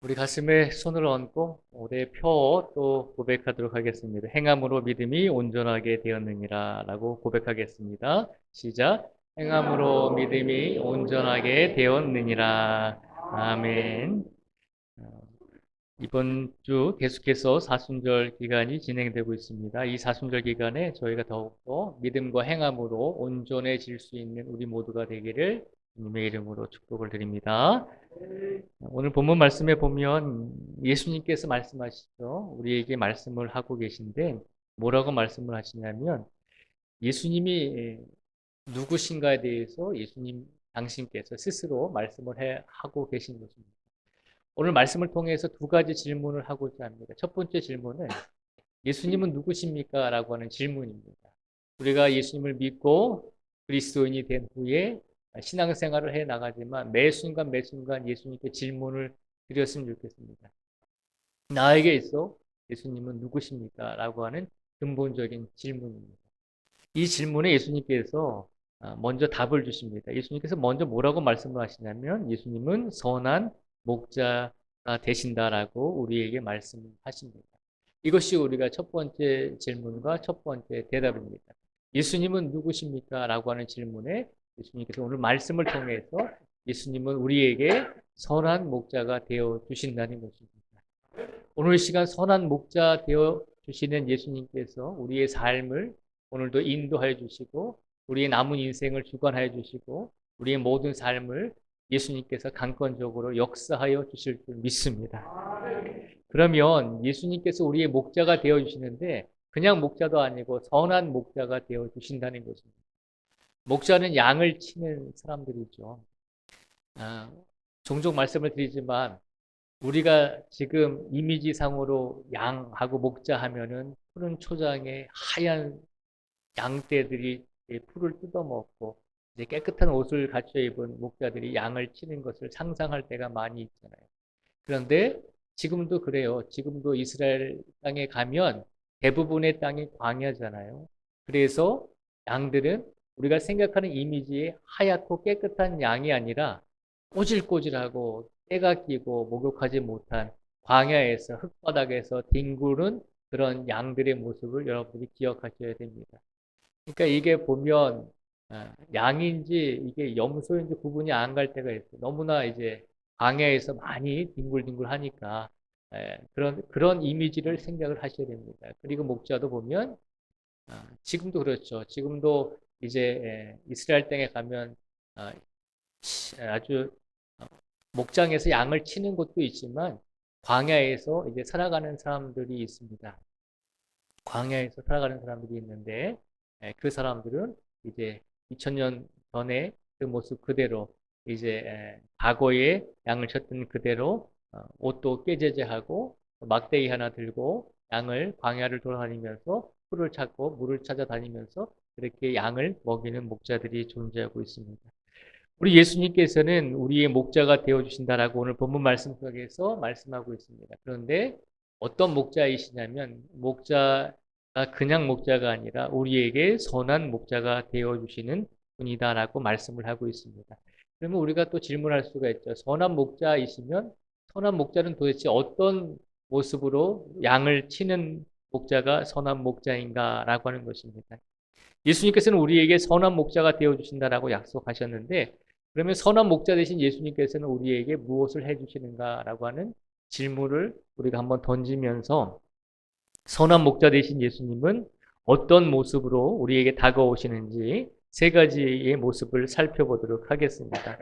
우리 가슴에 손을 얹고 올해 표 또 고백하도록 하겠습니다. 행함으로 믿음이 온전하게 되었느니라 라고 고백하겠습니다. 시작. 행함으로 믿음이 온전하게 되었느니라. 아멘. 어, 이번 주 계속해서 사순절 기간이 진행되고 있습니다. 이 사순절 기간에 저희가 더욱더 믿음과 행함으로 온전해질 수 있는 우리 모두가 되기를 주님의 이름으로 축복을 드립니다. 오늘 본문 말씀에 보면 예수님께서 말씀하시죠. 우리에게 말씀을 하고 계신데 뭐라고 말씀을 하시냐면 예수님이 누구신가에 대해서 당신께서 스스로 하고 계신 것입니다. 오늘 말씀을 통해서 두 가지 질문을 하고자 합니다. 첫 번째 질문은 예수님은 누구십니까? 라고 하는 질문입니다. 우리가 예수님을 믿고 그리스도인이 된 후에 신앙생활을 해 나가지만 매 순간 매 순간 예수님께 질문을 드렸으면 좋겠습니다. 나에게 있어 예수님은 누구십니까? 라고 하는 근본적인 질문입니다. 이 질문에 예수님께서 먼저 답을 주십니다. 예수님께서 먼저 뭐라고 말씀을 하시냐면 예수님은 선한 목자가 되신다라고 우리에게 말씀하십니다. 이것이 우리가 첫 번째 질문과 첫 번째 대답입니다. 예수님은 누구십니까? 라고 하는 질문에 예수님께서 오늘 말씀을 통해서 예수님은 우리에게 선한 목자가 되어 주신다는 것입니다. 오늘 이 시간 선한 목자 되어 주시는 예수님께서 우리의 삶을 오늘도 인도하여 주시고 우리의 남은 인생을 주관하여 주시고 우리의 모든 삶을 예수님께서 강권적으로 역사하여 주실 줄 믿습니다. 그러면 예수님께서 우리의 목자가 되어 주시는데 그냥 목자도 아니고 선한 목자가 되어 주신다는 것입니다. 목자는 양을 치는 사람들이죠. 아, 종종 말씀을 드리지만 우리가 지금 이미지상으로 양하고 목자 하면은 푸른 초장에 하얀 양떼들이 풀을 뜯어먹고 이제 깨끗한 옷을 갖춰 입은 목자들이 양을 치는 것을 상상할 때가 많이 있잖아요. 그런데 지금도 그래요. 지금도 이스라엘 땅에 가면 대부분의 땅이 광야잖아요. 그래서 양들은 우리가 생각하는 이미지의 하얗고 깨끗한 양이 아니라 꼬질꼬질하고 때가 끼고 목욕하지 못한 광야에서 흙바닥에서 뒹구는 그런 양들의 모습을 여러분이 기억하셔야 됩니다. 그러니까 이게 보면 양인지 이게 염소인지 구분이 안 갈 때가 있어요. 너무나 이제 광야에서 많이 뒹굴뒹굴 하니까 그런 이미지를 생각을 하셔야 됩니다. 그리고 목자도 보면 지금도 그렇죠. 지금도 이제 이스라엘 땅에 가면 아, 아주 목장에서 양을 치는 곳도 있지만 광야에서 이제 살아가는 사람들이 있습니다. 광야에서 살아가는 사람들이 있는데 그 사람들은 이제 2000년 전에 그 모습 그대로 이제 과거에 양을 쳤던 그대로 옷도 깨제제하고 막대기 하나 들고 양을 광야를 돌아다니면서 풀을 찾고 물을 찾아다니면서 그렇게 양을 먹이는 목자들이 존재하고 있습니다. 우리 예수님께서는 우리의 목자가 되어 주신다라고 오늘 본문 말씀 속에서 말씀하고 있습니다. 그런데 어떤 목자이시냐면 목자가 그냥 목자가 아니라 우리에게 선한 목자가 되어 주시는 분이다라고 말씀을 하고 있습니다. 그러면 우리가 또 질문할 수가 있죠. 선한 목자이시면 선한 목자는 도대체 어떤 모습으로 양을 치는 목자가 선한 목자인가라고 하는 것입니다. 예수님께서는 우리에게 선한 목자가 되어 주신다라고 약속하셨는데 그러면 선한 목자 되신 예수님께서는 우리에게 무엇을 해 주시는가라고 하는 질문을 우리가 한번 던지면서 선한 목자 되신 예수님은 어떤 모습으로 우리에게 다가오시는지 세 가지의 모습을 살펴보도록 하겠습니다.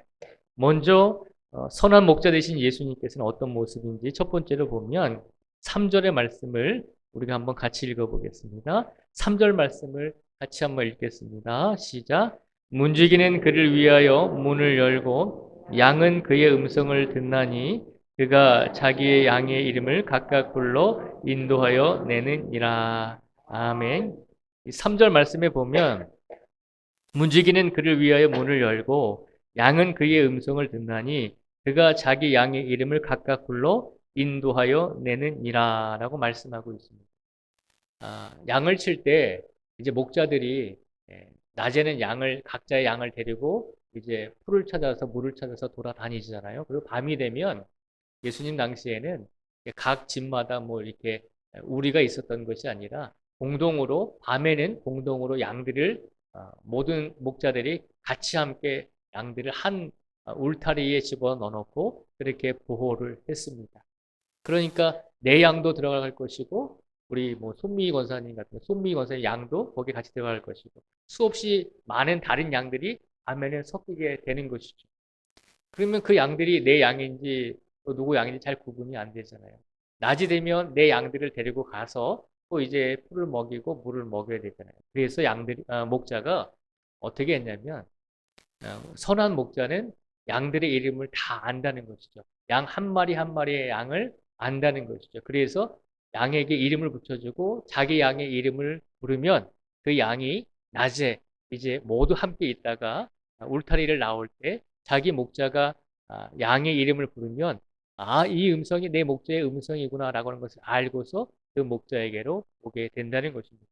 먼저 선한 목자 되신 예수님께서는 어떤 모습인지 첫 번째로 보면 3절의 말씀을 우리가 한번 같이 읽어보겠습니다. 3절 말씀을 같이 한번 읽겠습니다. 시작. 문지기는 그를 위하여 문을 열고 양은 그의 음성을 듣나니 그가 자기의 양의 이름을 각각 불러 인도하여 내느니라. 아멘. 이 3절 말씀에 보면 문지기는 그를 위하여 문을 열고 양은 그의 음성을 듣나니 그가 자기 양의 이름을 각각 불러 인도하여 내느니라 라고 말씀하고 있습니다. 양을 칠 때 이제 목자들이 낮에는 각자의 양을 데리고 이제 풀을 찾아서 물을 찾아서 돌아다니잖아요. 그리고 밤이 되면 예수님 당시에는 각 집마다 뭐 이렇게 우리가 있었던 것이 아니라 공동으로 밤에는 공동으로 양들을 모든 목자들이 같이 함께 양들을 한 울타리에 집어넣어 놓고 그렇게 보호를 했습니다. 그러니까 내 양도 들어갈 것이고 우리 뭐 손미 권사님 같은 손미 권사님 양도 거기에 같이 들어갈 것이고 수없이 많은 다른 양들이 밤에는 섞이게 되는 것이죠. 그러면 그 양들이 내 양인지 또 누구 양인지 잘 구분이 안 되잖아요. 낮이 되면 내 양들을 데리고 가서 또 이제 풀을 먹이고 물을 먹여야 되잖아요. 그래서 목자가 어떻게 했냐면 선한 목자는 양들의 이름을 다 안다는 것이죠. 양 한 마리 한 마리의 양을 안다는 것이죠. 그래서 양에게 이름을 붙여주고 자기 양의 이름을 부르면 그 양이 낮에 이제 모두 함께 있다가 울타리를 나올 때 자기 목자가 양의 이름을 부르면 이 음성이 내 목자의 음성이구나라고 하는 것을 알고서 그 목자에게로 오게 된다는 것입니다.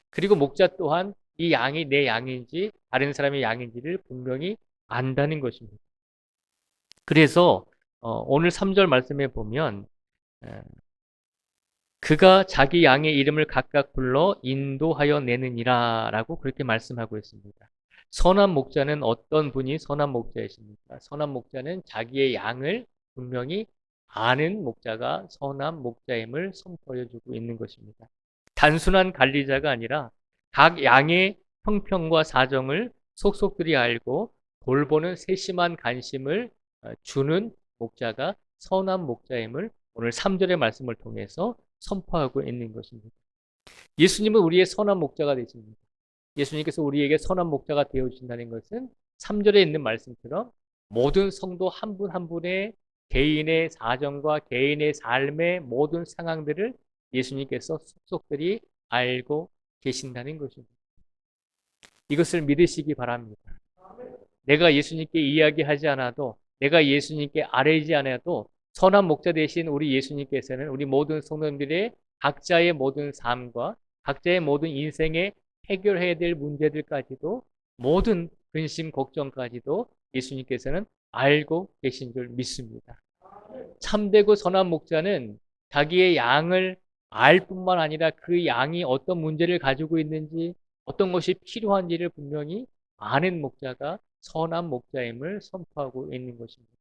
그리고 목자 또한 이 양이 내 양인지 다른 사람의 양인지를 분명히 안다는 것입니다. 그래서 오늘 3절 말씀에 보면 그가 자기 양의 이름을 각각 불러 인도하여 내느니라 라고 그렇게 말씀하고 있습니다. 선한 목자는 어떤 분이 선한 목자이십니까? 선한 목자는 자기의 양을 분명히 아는 목자가 선한 목자임을 선포해 주고 있는 것입니다. 단순한 관리자가 아니라 각 양의 형편과 사정을 속속들이 알고 돌보는 세심한 관심을 주는 목자가 선한 목자임을 오늘 3절의 말씀을 통해서 선포하고 있는 것입니다. 예수님은 우리의 선한 목자가 되십니다. 예수님께서 우리에게 선한 목자가 되어주신다는 것은 3절에 있는 말씀처럼 모든 성도 한 분 한 분의 개인의 사정과 개인의 삶의 모든 상황들을 예수님께서 속속들이 알고 계신다는 것입니다. 이것을 믿으시기 바랍니다. 내가 예수님께 이야기하지 않아도 내가 예수님께 아뢰지 않아도 선한 목자 되신 우리 예수님께서는 우리 모든 성도님들의 각자의 모든 삶과 각자의 모든 인생에 해결해야 될 문제들까지도 모든 근심 걱정까지도 예수님께서는 알고 계신 줄 믿습니다. 참되고 선한 목자는 자기의 양을 알 뿐만 아니라 그 양이 어떤 문제를 가지고 있는지 어떤 것이 필요한지를 분명히 아는 목자가 선한 목자임을 선포하고 있는 것입니다.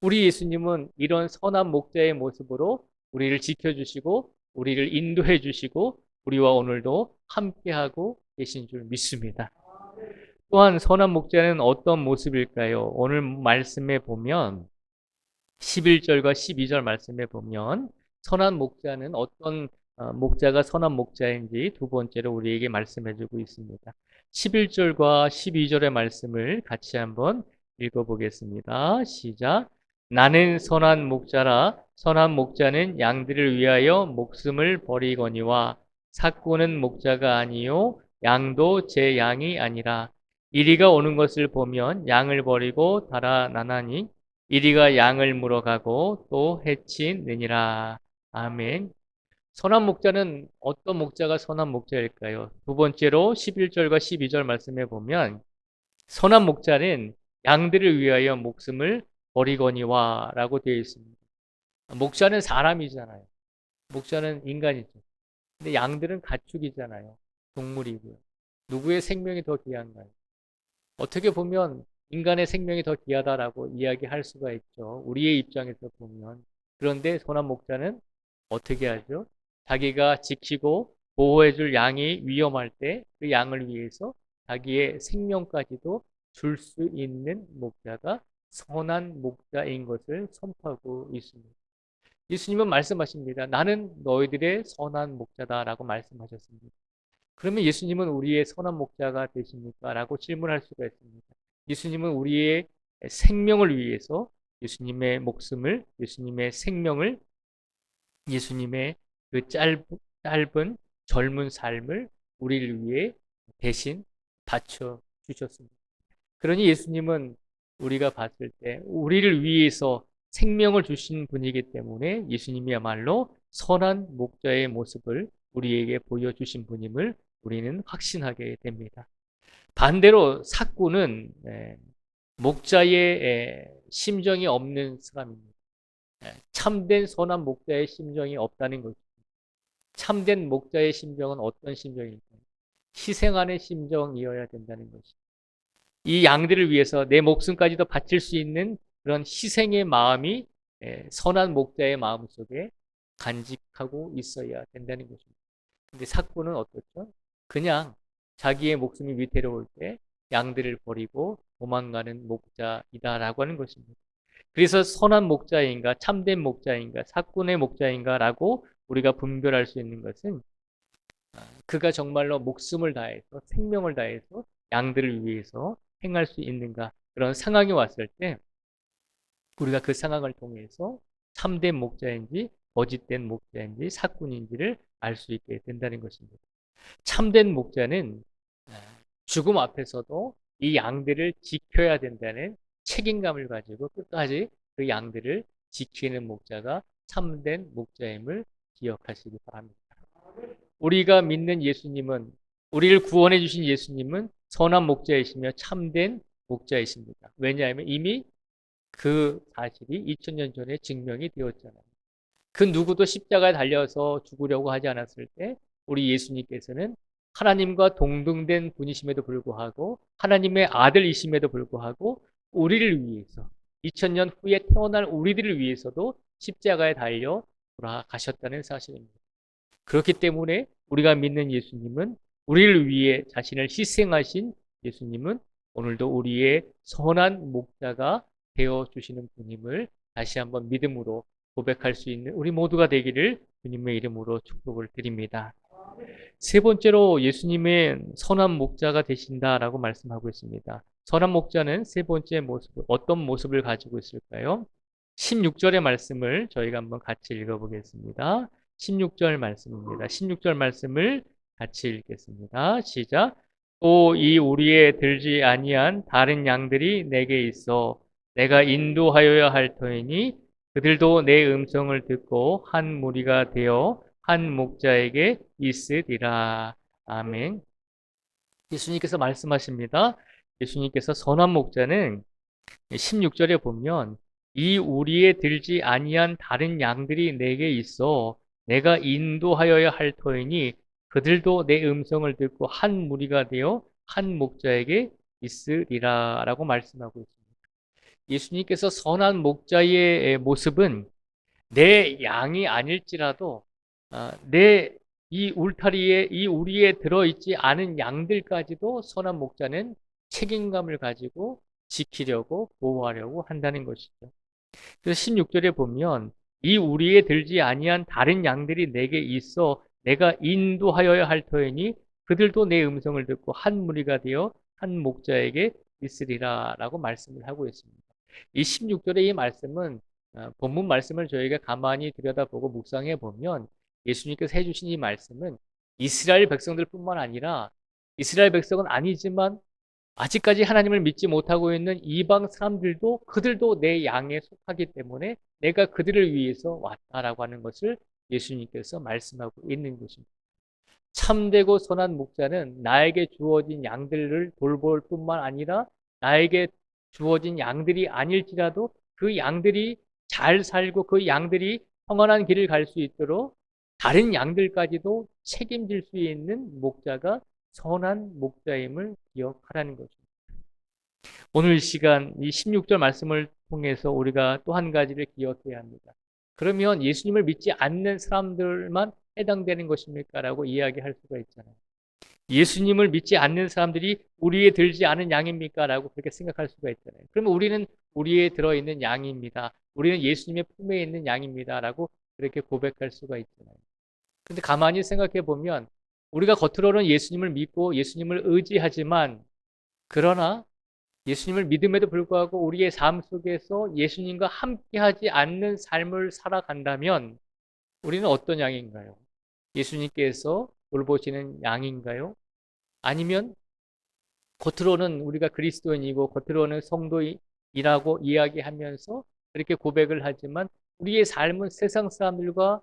우리 예수님은 이런 선한 목자의 모습으로 우리를 지켜주시고 우리를 인도해 주시고 우리와 오늘도 함께하고 계신 줄 믿습니다. 또한 선한 목자는 어떤 모습일까요? 오늘 말씀에 보면 11절과 12절 말씀에 보면 선한 목자는 어떤 목자가 선한 목자인지 두 번째로 우리에게 말씀해 주고 있습니다. 11절과 12절의 말씀을 같이 한번 읽어보겠습니다. 시작. 나는 선한 목자라 선한 목자는 양들을 위하여 목숨을 버리거니와 삭구는 목자가 아니요 양도 제 양이 아니라 이리가 오는 것을 보면 양을 버리고 달아나나니 이리가 양을 물어가고 또 해치느니라. 아멘. 선한 목자는 어떤 목자가 선한 목자일까요? 두 번째로 11절과 12절 말씀해 보면 선한 목자는 양들을 위하여 목숨을 버리거니와 라고 되어 있습니다. 목자는 사람이잖아요. 목자는 인간이죠. 근데 양들은 가축이잖아요. 동물이고요. 누구의 생명이 더 귀한가요? 어떻게 보면 인간의 생명이 더 귀하다라고 이야기할 수가 있죠. 우리의 입장에서 보면. 그런데 선한 목자는 어떻게 하죠? 자기가 지키고 보호해줄 양이 위험할 때 그 양을 위해서 자기의 생명까지도 줄 수 있는 목자가 선한 목자인 것을 선포하고 있습니다. 예수님은 말씀하십니다. 나는 너희들의 선한 목자다라고 말씀하셨습니다. 그러면 예수님은 우리의 선한 목자가 되십니까? 라고 질문할 수가 있습니다. 예수님은 우리의 생명을 위해서 예수님의 목숨을, 예수님의 생명을, 예수님의 그 짧은 젊은 삶을 우리를 위해 대신 바쳐 주셨습니다. 그러니 예수님은 우리가 봤을 때 우리를 위해서 생명을 주신 분이기 때문에 예수님이야말로 선한 목자의 모습을 우리에게 보여주신 분임을 우리는 확신하게 됩니다. 반대로 삭구는 목자의 심정이 없는 사람입니다. 참된 선한 목자의 심정이 없다는 거죠. 참된 목자의 심정은 어떤 심정일까요? 희생하는 심정이어야 된다는 것이. 이 양들을 위해서 내 목숨까지도 바칠 수 있는 그런 희생의 마음이 선한 목자의 마음 속에 간직하고 있어야 된다는 것입니다. 근데 삭구는 어떻죠? 그냥 자기의 목숨이 위태로울 때 양들을 버리고 도망가는 목자이다라고 하는 것입니다. 그래서 선한 목자인가, 참된 목자인가, 삭군의 목자인가라고 우리가 분별할 수 있는 것은 그가 정말로 목숨을 다해서 생명을 다해서 양들을 위해서 행할 수 있는가 그런 상황이 왔을 때 우리가 그 상황을 통해서 참된 목자인지 거짓된 목자인지 삭군인지를 알 수 있게 된다는 것입니다. 참된 목자는 죽음 앞에서도 이 양들을 지켜야 된다는 책임감을 가지고 끝까지 그 양들을 지키는 목자가 참된 목자임을 기억하시기 바랍니다. 우리가 믿는 예수님은 우리를 구원해 주신 예수님은 선한 목자이시며 참된 목자이십니다. 왜냐하면 이미 그 사실이 2000년 전에 증명이 되었잖아요. 그 누구도 십자가에 달려서 죽으려고 하지 않았을 때 우리 예수님께서는 하나님과 동등된 분이심에도 불구하고 하나님의 아들이심에도 불구하고 우리를 위해서 2000년 후에 태어날 우리들을 위해서도 십자가에 달려 돌아가셨다는 사실입니다. 그렇기 때문에 우리가 믿는 예수님은 우리를 위해 자신을 희생하신 예수님은 오늘도 우리의 선한 목자가 되어주시는 분임을 다시 한번 믿음으로 고백할 수 있는 우리 모두가 되기를 주님의 이름으로 축복을 드립니다. 세 번째로 예수님의 선한 목자가 되신다라고 말씀하고 있습니다. 선한 목자는 세 번째 모습, 어떤 모습을 가지고 있을까요? 16절의 말씀을 저희가 한번 같이 읽어보겠습니다. 16절 말씀입니다. 16절 말씀을 같이 읽겠습니다. 시작. 또 이 우리에 들지 아니한 다른 양들이 내게 있어 내가 인도하여야 할 터이니 그들도 내 음성을 듣고 한 무리가 되어 한 목자에게 있으리라. 아멘. 예수님께서 말씀하십니다. 예수님께서 선한 목자는 16절에 보면 이 우리에 들지 아니한 다른 양들이 내게 있어 내가 인도하여야 할 터이니 그들도 내 음성을 듣고 한 무리가 되어 한 목자에게 있으리라 라고 말씀하고 있습니다. 예수님께서 선한 목자의 모습은 내 양이 아닐지라도 내 이 울타리에 이 우리에 들어있지 않은 양들까지도 선한 목자는 책임감을 가지고 지키려고 보호하려고 한다는 것이죠. 그래서 16절에 보면 이 우리에 들지 아니한 다른 양들이 내게 있어 내가 인도하여야 할 터이니 그들도 내 음성을 듣고 한 무리가 되어 한 목자에게 있으리라 라고 말씀을 하고 있습니다. 이 16절의 이 말씀은 본문 말씀을 저희가 가만히 들여다보고 묵상해 보면 예수님께서 해주신 이 말씀은 이스라엘 백성들뿐만 아니라 이스라엘 백성은 아니지만 아직까지 하나님을 믿지 못하고 있는 이방 사람들도 그들도 내 양에 속하기 때문에 내가 그들을 위해서 왔다라고 하는 것을 예수님께서 말씀하고 있는 것입니다. 참되고 선한 목자는 나에게 주어진 양들을 돌볼 뿐만 아니라 나에게 주어진 양들이 아닐지라도 그 양들이 잘 살고 그 양들이 평안한 길을 갈 수 있도록 다른 양들까지도 책임질 수 있는 목자가 선한 목자임을 기억하라는 거죠. 오늘 시간 이 16절 말씀을 통해서 우리가 또 한 가지를 기억해야 합니다. 그러면 예수님을 믿지 않는 사람들만 해당되는 것입니까? 라고 이야기할 수가 있잖아요. 예수님을 믿지 않는 사람들이 우리에 들지 않은 양입니까? 라고 그렇게 생각할 수가 있잖아요. 그러면 우리는 우리에 들어있는 양입니다. 우리는 예수님의 품에 있는 양입니다. 라고 그렇게 고백할 수가 있잖아요. 근데 가만히 생각해 보면 우리가 겉으로는 예수님을 믿고 예수님을 의지하지만 그러나 예수님을 믿음에도 불구하고 우리의 삶 속에서 예수님과 함께하지 않는 삶을 살아간다면 우리는 어떤 양인가요? 예수님께서 돌보시는 양인가요? 아니면 겉으로는 우리가 그리스도인이고 겉으로는 성도이라고 이야기하면서 그렇게 고백을 하지만 우리의 삶은 세상 사람들과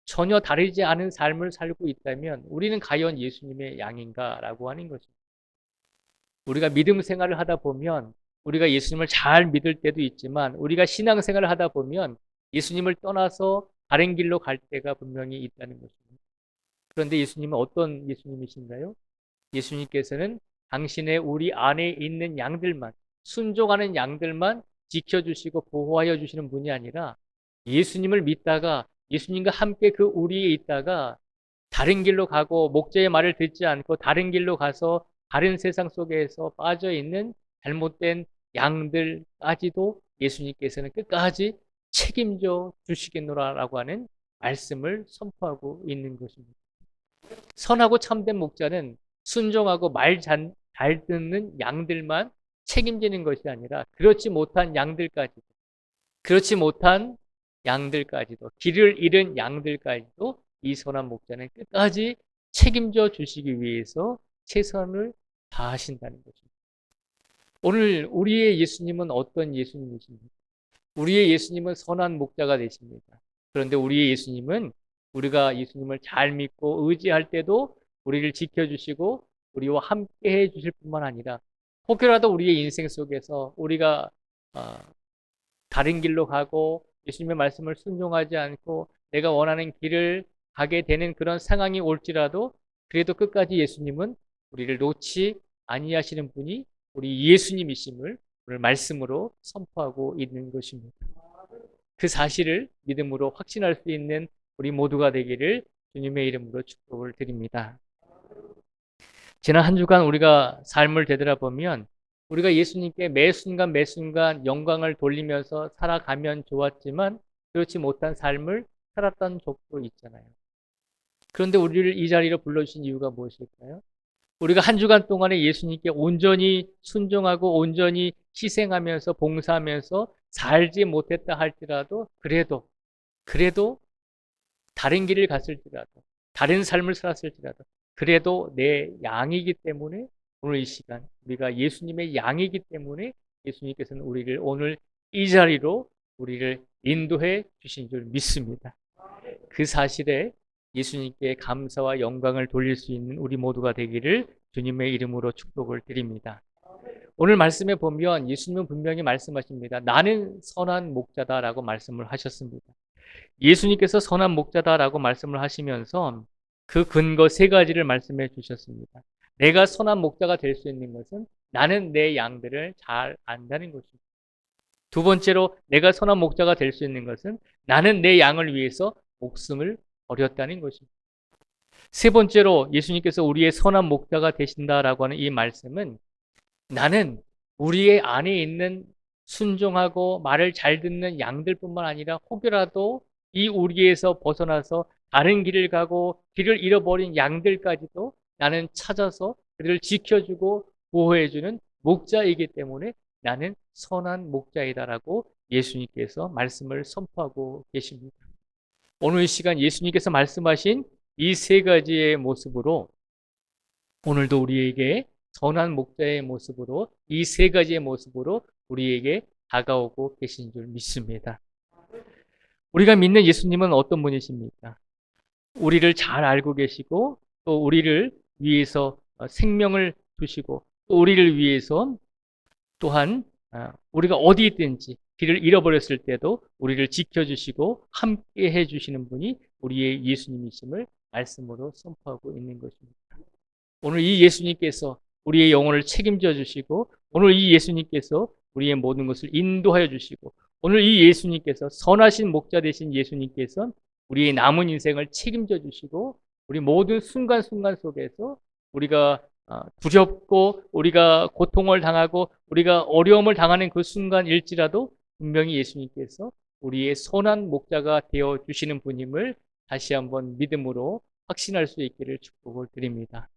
전혀 다르지 않은 삶을 살고 있다면 우리는 과연 예수님의 양인가라고 하는 거죠. 우리가 믿음 생활을 하다 보면 우리가 예수님을 잘 믿을 때도 있지만 우리가 신앙 생활을 하다 보면 예수님을 떠나서 다른 길로 갈 때가 분명히 있다는 것입니다. 그런데 예수님은 어떤 예수님이신가요? 예수님께서는 당신의 우리 안에 있는 양들만, 순종하는 양들만 지켜주시고 보호하여 주시는 분이 아니라 예수님을 믿다가 예수님과 함께 그 우리에 있다가 다른 길로 가고 목자의 말을 듣지 않고 다른 길로 가서 다른 세상 속에서 빠져 있는 잘못된 양들까지도 예수님께서는 끝까지 책임져 주시겠노라라고 하는 말씀을 선포하고 있는 것입니다. 선하고 참된 목자는 순종하고 말 잘 듣는 양들만 책임지는 것이 아니라 그렇지 못한 양들까지도 길을 잃은 양들까지도 이 선한 목자는 끝까지 책임져 주시기 위해서 최선을 다하신다는 것입니다. 오늘 우리의 예수님은 어떤 예수님이십니까? 우리의 예수님은 선한 목자가 되십니다. 그런데 우리의 예수님은 우리가 예수님을 잘 믿고 의지할 때도 우리를 지켜주시고 우리와 함께 해주실 뿐만 아니라 혹여라도 우리의 인생 속에서 우리가 다른 길로 가고 예수님의 말씀을 순종하지 않고 내가 원하는 길을 가게 되는 그런 상황이 올지라도 그래도 끝까지 예수님은 우리를 놓지 아니하시는 분이 우리 예수님이심을 오늘 말씀으로 선포하고 있는 것입니다. 그 사실을 믿음으로 확신할 수 있는 우리 모두가 되기를 주님의 이름으로 축복을 드립니다. 지난 한 주간 우리가 삶을 되돌아보면 우리가 예수님께 매 순간 매 순간 영광을 돌리면서 살아가면 좋았지만 그렇지 못한 삶을 살았던 적도 있잖아요. 그런데 우리를 이 자리로 불러주신 이유가 무엇일까요? 우리가 한 주간 동안에 예수님께 온전히 순종하고 온전히 희생하면서 봉사하면서 살지 못했다 할지라도 그래도 다른 길을 갔을지라도 다른 삶을 살았을지라도 그래도 내 양이기 때문에 오늘 이 시간 우리가 예수님의 양이기 때문에 예수님께서는 우리를 오늘 이 자리로 우리를 인도해 주신 줄 믿습니다. 그 사실에 예수님께 감사와 영광을 돌릴 수 있는 우리 모두가 되기를 주님의 이름으로 축복을 드립니다. 오늘 말씀에 보면 예수님은 분명히 말씀하십니다. 나는 선한 목자다라고 말씀을 하셨습니다. 예수님께서 선한 목자다라고 말씀을 하시면서 그 근거 세 가지를 말씀해 주셨습니다. 내가 선한 목자가 될 수 있는 것은 나는 내 양들을 잘 안다는 것입니다. 두 번째로 내가 선한 목자가 될 수 있는 것은 나는 내 양을 위해서 목숨을 버렸다는 것입니다. 세 번째로 예수님께서 우리의 선한 목자가 되신다라고 하는 이 말씀은 나는 우리의 안에 있는 순종하고 말을 잘 듣는 양들뿐만 아니라 혹여라도 이 우리에서 벗어나서 다른 길을 가고 길을 잃어버린 양들까지도 나는 찾아서 그들을 지켜주고 보호해주는 목자이기 때문에 나는 선한 목자이다라고 예수님께서 말씀을 선포하고 계십니다. 오늘 이 시간 예수님께서 말씀하신 이 세 가지의 모습으로 오늘도 우리에게 선한 목자의 모습으로 이 세 가지의 모습으로 우리에게 다가오고 계신 줄 믿습니다. 우리가 믿는 예수님은 어떤 분이십니까? 우리를 잘 알고 계시고 또 우리를 위해서 생명을 주시고 또 우리를 위해서 또한 우리가 어디 있든지 길을 잃어버렸을 때도 우리를 지켜주시고 함께 해주시는 분이 우리의 예수님이심을 말씀으로 선포하고 있는 것입니다. 오늘 이 예수님께서 우리의 영혼을 책임져 주시고 오늘 이 예수님께서 우리의 모든 것을 인도하여 주시고 오늘 이 예수님께서 선하신 목자 되신 예수님께서 우리의 남은 인생을 책임져 주시고 우리 모든 순간순간 속에서 우리가 두렵고 우리가 고통을 당하고 우리가 어려움을 당하는 그 순간일지라도 분명히 예수님께서 우리의 선한 목자가 되어 주시는 분임을 다시 한번 믿음으로 확신할 수 있기를 축복을 드립니다.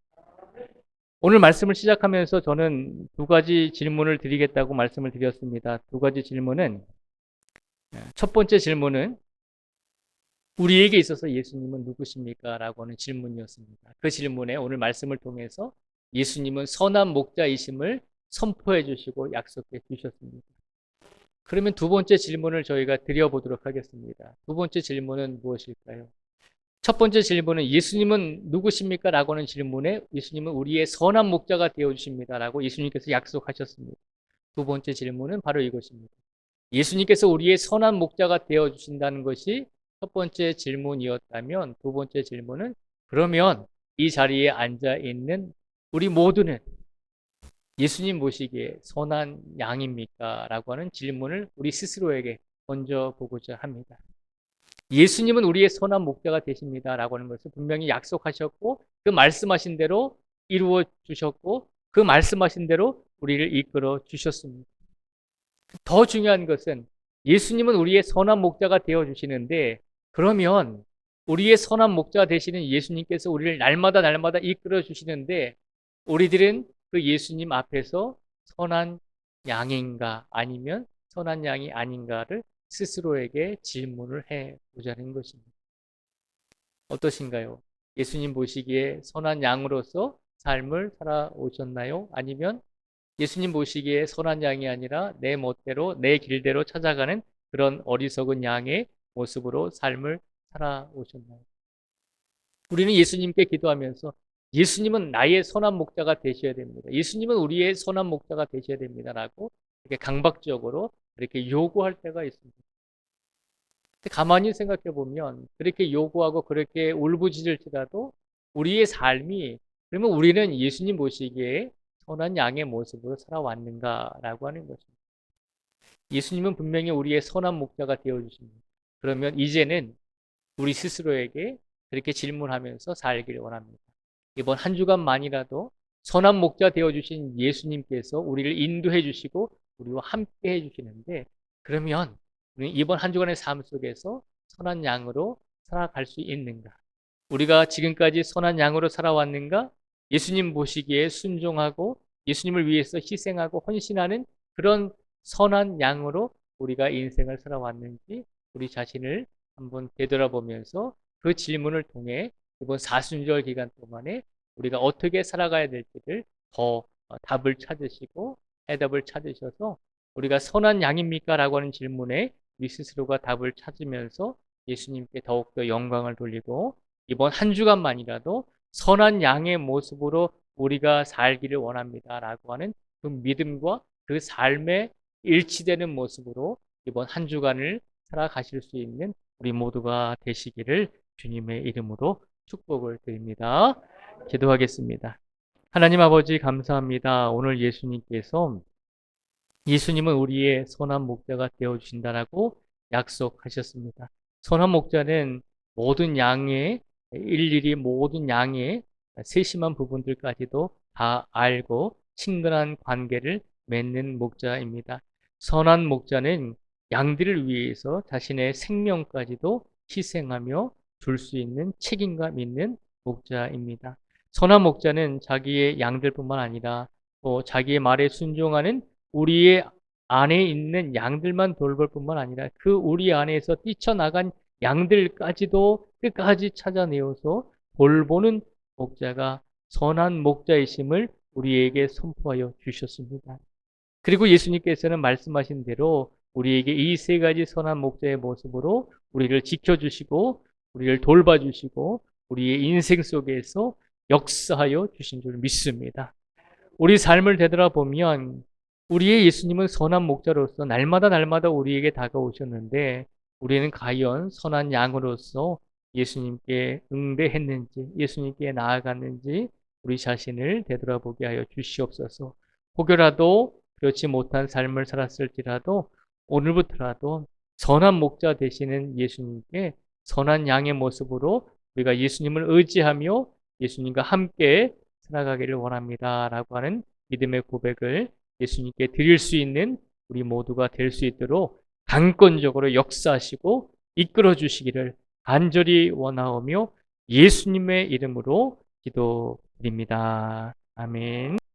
오늘 말씀을 시작하면서 저는 두 가지 질문을 드리겠다고 말씀을 드렸습니다. 두 가지 질문은 첫 번째 질문은 우리에게 있어서 예수님은 누구십니까? 라고 하는 질문이었습니다. 그 질문에 오늘 말씀을 통해서 예수님은 선한 목자이심을 선포해 주시고 약속해 주셨습니다. 그러면 두 번째 질문을 저희가 드려보도록 하겠습니다. 두 번째 질문은 무엇일까요? 첫 번째 질문은 예수님은 누구십니까? 라고 하는 질문에 예수님은 우리의 선한 목자가 되어주십니다. 라고 예수님께서 약속하셨습니다. 두 번째 질문은 바로 이것입니다. 예수님께서 우리의 선한 목자가 되어 주신다는 것이 첫 번째 질문이었다면, 두 번째 질문은 그러면 이 자리에 앉아 있는 우리 모두는 예수님 보시기에 선한 양입니까? 라고 하는 질문을 우리 스스로에게 던져보고자 합니다. 예수님은 우리의 선한 목자가 되십니다. 라고 하는 것을 분명히 약속하셨고, 그 말씀하신 대로 이루어 주셨고, 그 말씀하신 대로 우리를 이끌어 주셨습니다. 더 중요한 것은 예수님은 우리의 선한 목자가 되어 주시는데, 그러면 우리의 선한 목자 되시는 예수님께서 우리를 날마다 이끌어 주시는데, 우리들은 그 예수님 앞에서 선한 양인가 아니면 선한 양이 아닌가를 스스로에게 질문을 해 보자는 것입니다. 어떠신가요? 예수님 보시기에 선한 양으로서 삶을 살아오셨나요? 아니면 예수님 보시기에 선한 양이 아니라 내 멋대로 내 길대로 찾아가는 그런 어리석은 양의 모습으로 삶을 살아오셨나요? 우리는 예수님께 기도하면서 예수님은 나의 선한 목자가 되셔야 됩니다. 예수님은 우리의 선한 목자가 되셔야 됩니다라고 이렇게 강박적으로 이렇게 요구할 때가 있습니다. 가만히 생각해 보면 그렇게 요구하고 그렇게 울부짖을지라도 우리의 삶이 그러면 우리는 예수님 보시기에 선한 양의 모습으로 살아왔는가라고 하는 것입니다. 예수님은 분명히 우리의 선한 목자가 되어주십니다. 그러면 이제는 우리 스스로에게 그렇게 질문하면서 살기를 원합니다. 이번 한 주간만이라도 선한 목자 되어주신 예수님께서 우리를 인도해 주시고 우리와 함께 해주시는데 그러면 우리는 이번 한 주간의 삶 속에서 선한 양으로 살아갈 수 있는가? 우리가 지금까지 선한 양으로 살아왔는가? 예수님 보시기에 순종하고 예수님을 위해서 희생하고 헌신하는 그런 선한 양으로 우리가 인생을 살아왔는지 우리 자신을 한번 되돌아보면서 그 질문을 통해 이번 사순절 기간 동안에 우리가 어떻게 살아가야 될지를 더 답을 찾으시고 해답을 찾으셔서 우리가 선한 양입니까? 라고 하는 질문에 우리 스스로가 답을 찾으면서 예수님께 더욱더 영광을 돌리고 이번 한 주간만이라도 선한 양의 모습으로 우리가 살기를 원합니다. 라고 하는 그 믿음과 그 삶에 일치되는 모습으로 이번 한 주간을 살아가실 수 있는 우리 모두가 되시기를 주님의 이름으로 축복을 드립니다. 기도하겠습니다. 하나님 아버지 감사합니다. 오늘 예수님은 우리의 선한 목자가 되어주신다라고 약속하셨습니다. 선한 목자는 모든 양의 일일이 모든 양의 세심한 부분들까지도 다 알고 친근한 관계를 맺는 목자입니다. 선한 목자는 양들을 위해서 자신의 생명까지도 희생하며 줄 수 있는 책임감 있는 목자입니다. 선한 목자는 자기의 양들뿐만 아니라 또 자기의 말에 순종하는 우리의 안에 있는 양들만 돌볼 뿐만 아니라 그 우리 안에서 뛰쳐나간 양들까지도 끝까지 찾아내어서 돌보는 목자가 선한 목자이심을 우리에게 선포하여 주셨습니다. 그리고 예수님께서는 말씀하신 대로 우리에게 이 세 가지 선한 목자의 모습으로 우리를 지켜주시고 우리를 돌봐주시고 우리의 인생 속에서 역사하여 주신 줄 믿습니다. 우리 삶을 되돌아보면 우리의 예수님은 선한 목자로서 날마다 우리에게 다가오셨는데 우리는 과연 선한 양으로서 예수님께 응대했는지 예수님께 나아갔는지 우리 자신을 되돌아보게 하여 주시옵소서. 혹여라도 그렇지 못한 삶을 살았을지라도 오늘부터라도 선한 목자 되시는 예수님께 선한 양의 모습으로 우리가 예수님을 의지하며 예수님과 함께 살아가기를 원합니다. 라고 하는 믿음의 고백을 예수님께 드릴 수 있는 우리 모두가 될 수 있도록 강권적으로 역사하시고 이끌어 주시기를 간절히 원하오며 예수님의 이름으로 기도드립니다. 아멘.